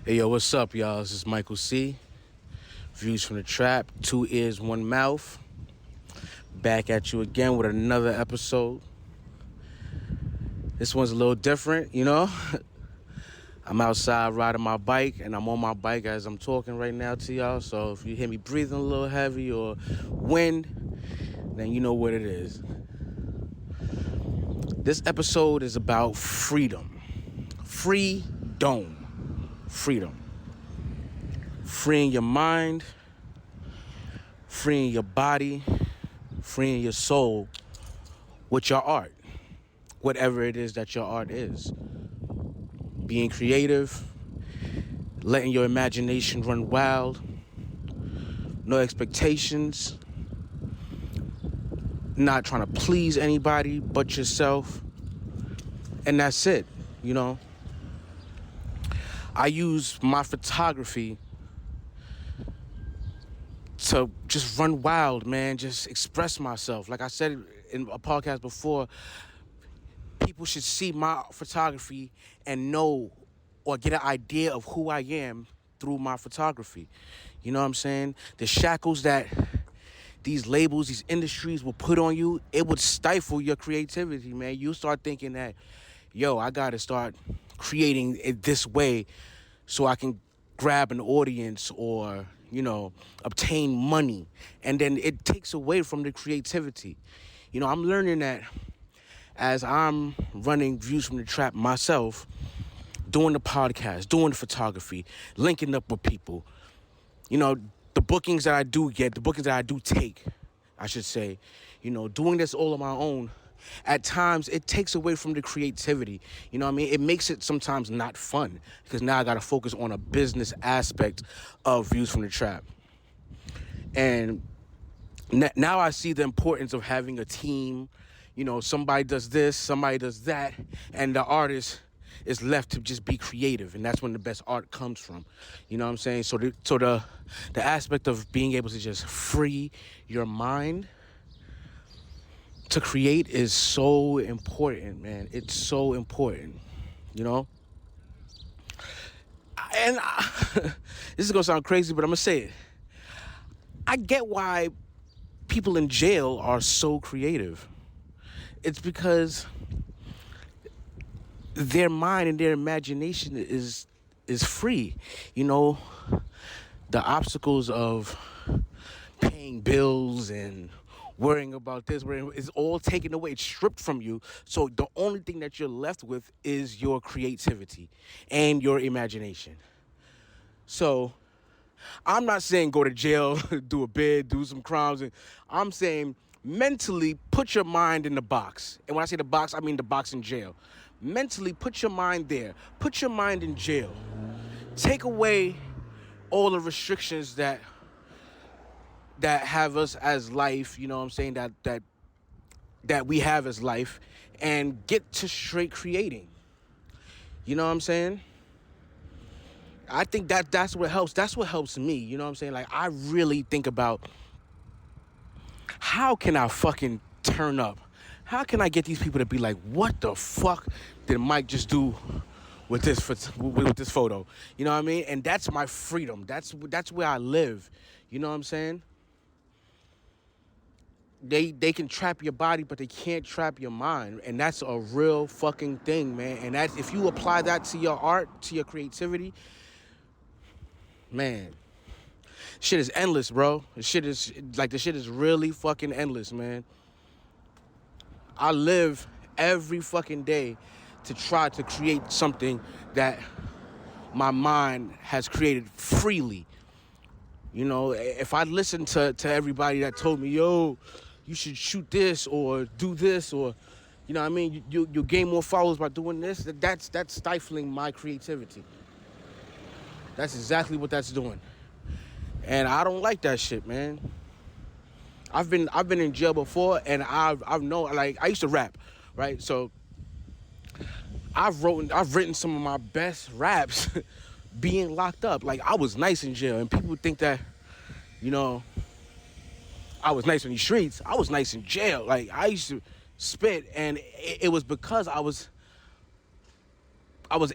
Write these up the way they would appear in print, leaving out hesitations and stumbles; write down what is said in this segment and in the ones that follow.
Hey, yo, what's up, y'all? This is Michael C. Views from the Trap, 2 ears, 1 mouth. Back at you again with another episode. This one's a little different, you know? I'm outside riding my bike, and I'm on my bike as I'm talking right now to y'all. So if you hear me breathing a little heavy or wind, then you know what it is. This episode is about freedom. Freedom. Freeing your mind, freeing your body, freeing your soul with your art. Whatever it is that your art is. Being creative, letting your imagination run wild, no expectations, not trying to please anybody but yourself. And that's it, you know. I use my photography to just run wild, man, just express myself. Like I said in a podcast before, people should see my photography and know or get an idea of who I am through my photography. You know what I'm saying? The shackles that these labels, these industries will put on you, it would stifle your creativity, man. You start thinking that, yo, I got to start creating it this way so I can grab an audience or, you know, obtain money. And then it takes away from the creativity. You know, I'm learning that as I'm running Views from the Trap myself, doing the podcast, doing the photography, linking up with people. You know, the bookings that I do get, the bookings that I do take, I should say, you know, doing this all on my own, at times it takes away from the creativity. You know what I mean? It makes it sometimes not fun because now I got to focus on a business aspect of Views from the Trap. And now I see the importance of having a team. You know, somebody does this, somebody does that, and the artist is left to just be creative, and that's when the best art comes from. You know what I'm saying? So the aspect of being able to just free your mind to create is so important, man. It's so important, you know? And this is going to sound crazy, but I'm going to say it. I get why people in jail are so creative. It's because their mind and their imagination is free. You know, the obstacles of paying bills and worrying about this is all taken away. It's stripped from you. So the only thing that you're left with is your creativity and your imagination. So I'm not saying go to jail, do a bid, do some crimes. I'm saying mentally put your mind in the box. And when I say the box, I mean the box in jail. Mentally put your mind there. Put your mind in jail. Take away all the restrictions that have us as life, you know what I'm saying, that we have as life, and get to straight creating. You know what I'm saying? I think that's what helps. That's what helps me. You know what I'm saying? Like, I really think about how can I fucking turn up? How can I get these people to be like, what the fuck did Mike just do with this photo? You know what I mean? And that's my freedom. That's where I live. You know what I'm saying? They can trap your body, but they can't trap your mind. And that's a real fucking thing, man. And that's, if you apply that to your art, to your creativity, man, shit is endless, bro. The shit is really fucking endless, man. I live every fucking day to try to create something that my mind has created freely. You know, if I listened to everybody that told me, yo, you should shoot this or do this, or, you know what I mean, you gain more followers by doing this, that's stifling my creativity. That's exactly what that's doing. And I don't like that shit, man. I've been in jail before, and I've known, like, I used to rap, right? So I've written some of my best raps being locked up. Like, I was nice in jail, and people think that, you know, I was nice on these streets. I was nice in jail. Like, I used to spit, and it was because I was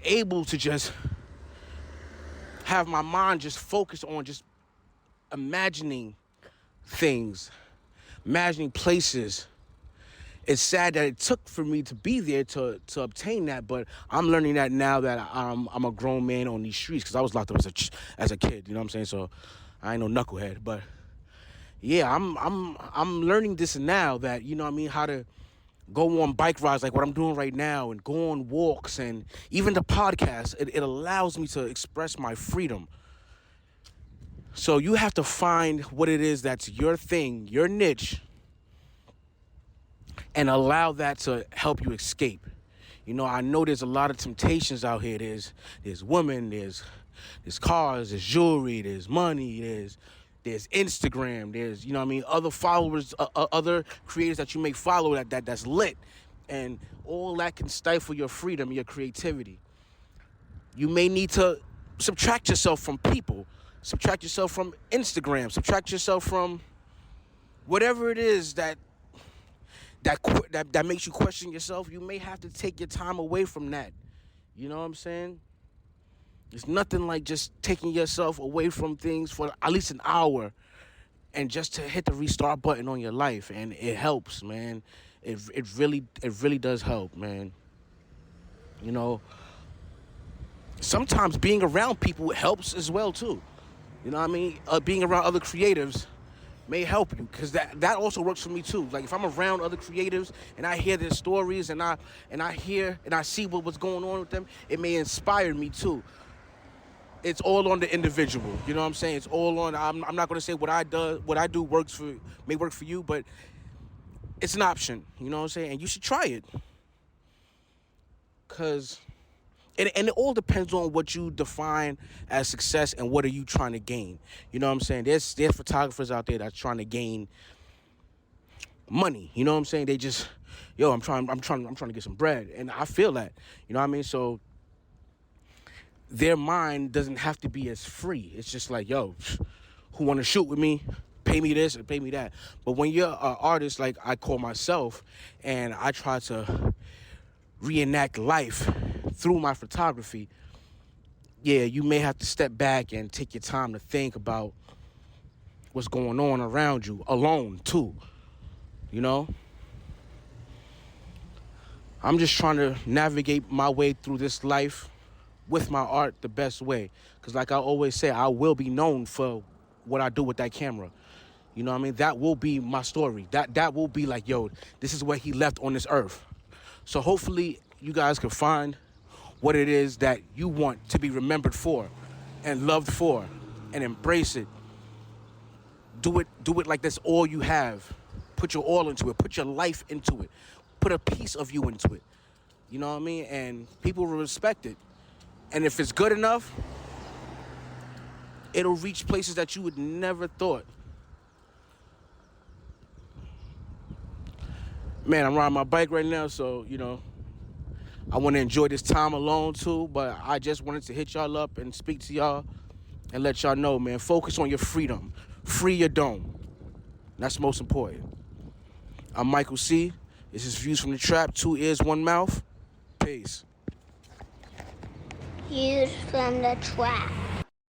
able to just have my mind just focused on just imagining things, imagining places. It's sad that it took for me to be there to obtain that, but I'm learning that now that I'm a grown man on these streets, because I was locked up as a kid, you know what I'm saying? So I ain't no knucklehead, but yeah, I'm learning this now, that, you know what I mean, how to go on bike rides like what I'm doing right now, and go on walks, and even the podcast. It allows me to express my freedom. So you have to find what it is that's your thing, your niche, and allow that to help you escape. You know, I know there's a lot of temptations out here. There's women, there's cars, there's jewelry, there's money, there's Instagram, there's, you know what I mean, other followers, other creators that you may follow that's lit. And all that can stifle your freedom, your creativity. You may need to subtract yourself from people, subtract yourself from Instagram, subtract yourself from whatever it is that makes you question yourself. You may have to take your time away from that. You know what I'm saying? It's nothing like just taking yourself away from things for at least an hour, and just to hit the restart button on your life. And it helps, man. It really does help, man. You know, sometimes being around people helps as well too. You know what I mean? Being around other creatives may help you, because that also works for me too. Like, if I'm around other creatives and I hear their stories, and I hear and I see what's going on with them, it may inspire me too. It's all on the individual. You know what I'm saying? It's all on. I'm not going to say what I do may work for you, but it's an option. You know what I'm saying? And you should try it, because and it all depends on what you define as success and what are you trying to gain. You know what I'm saying? There's photographers out there that's trying to gain money. You know what I'm saying? They just, I'm trying to get some bread, and I feel that. You know what I mean? So their mind doesn't have to be as free. It's just like, who want to shoot with me? Pay me this or pay me that. But when you're an artist, like I call myself, and I try to reenact life through my photography, you may have to step back and take your time to think about what's going on around you, alone too. You know, I'm just trying to navigate my way through this life with my art the best way, because like I always say, I will be known for what I do with that camera. You know what I mean? That will be my story. That will be like, this is what he left on this earth. So hopefully you guys can find what it is that you want to be remembered for and loved for, and embrace it. Do it like that's all you have. Put your all into it. Put your life into it. Put a piece of you into it. You know what I mean? And people will respect it. And if it's good enough, it'll reach places that you would never thought. Man, I'm riding my bike right now, so, I want to enjoy this time alone too, but I just wanted to hit y'all up and speak to y'all and let y'all know, man, focus on your freedom. Free your dome. That's most important. I'm Michael C. This is Views from the Trap. 2 ears, 1 mouth. Peace. Views from the Trap.